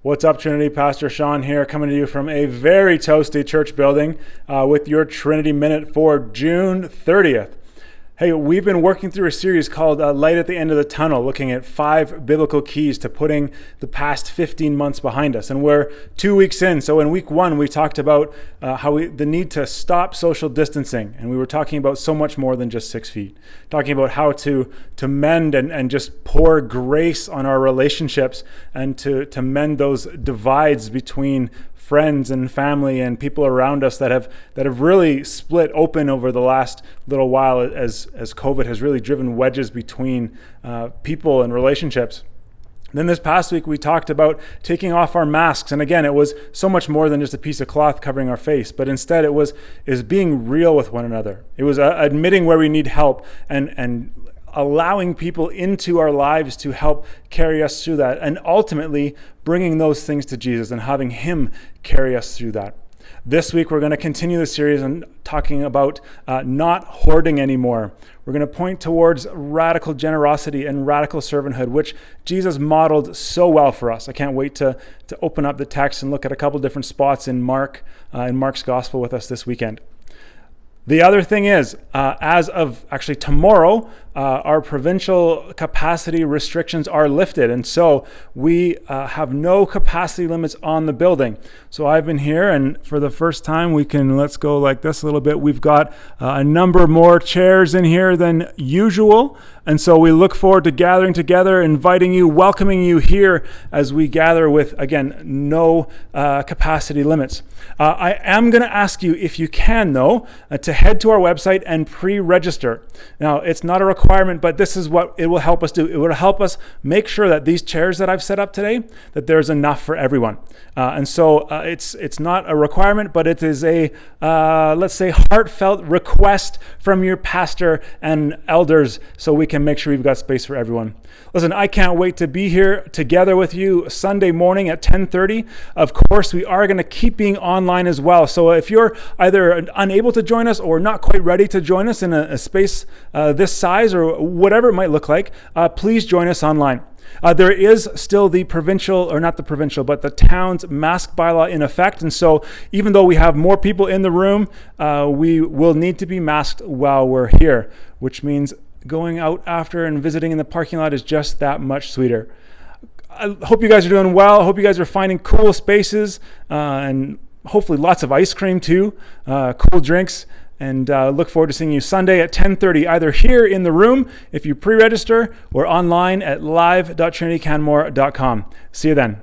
What's up, Trinity? Pastor Sean here, coming to you from a very toasty church building with your Trinity Minute for June 30th. Hey, we've been working through a series called Light at the End of the Tunnel, looking at 5 biblical keys to putting the past 15 months behind us. And we're 2 weeks in. So in week 1, we talked about the need to stop social distancing. And we were talking about so much more than just 6 feet. Talking about how to mend and just pour grace on our relationships and to mend those divides between friends and family and people around us that have really split open over the last little while as COVID has really driven wedges between people and relationships. Then this past week, we talked about taking off our masks. And again, it was so much more than just a piece of cloth covering our face, but instead it was being real with one another. It was admitting where we need help and allowing people into our lives to help carry us through that, and ultimately bringing those things to Jesus and having Him carry us through that. This week, we're going to continue the series and talking about not hoarding anymore. We're going to point towards radical generosity and radical servanthood, which Jesus modeled so well for us. I can't wait to open up the text and look at a couple different spots in Mark's gospel with us this weekend. The other thing is, as of actually tomorrow, our provincial capacity restrictions are lifted. And so we have no capacity limits on the building. So I've been here, and for the first time, let's go like this a little bit. We've got a number more chairs in here than usual. And so we look forward to gathering together, inviting you, welcoming you here as we gather with, again, no capacity limits. I am going to ask you, if you can, though, to head to our website and pre-register. Now, it's not a requirement, but this is what it will help us do. It will help us make sure that these chairs that I've set up today, that there's enough for everyone. And so it's not a requirement, but it is a, let's say, heartfelt request from your pastor and elders so we can make sure we've got space for everyone. Listen, I can't wait to be here together with you Sunday morning at 10:30. Of course, we are going to keep being online as well. So if you're either unable to join us or not quite ready to join us in a space this size or whatever it might look like, please join us online. There is still the town's mask bylaw in effect. And so even though we have more people in the room, we will need to be masked while we're here, which means going out after and visiting in the parking lot is just that much sweeter. I hope you guys are doing well. I hope you guys are finding cool spaces and hopefully lots of ice cream too, cool drinks. And look forward to seeing you Sunday at 10:30, either here in the room if you pre-register or online at live.trinitycanmore.com. See you then.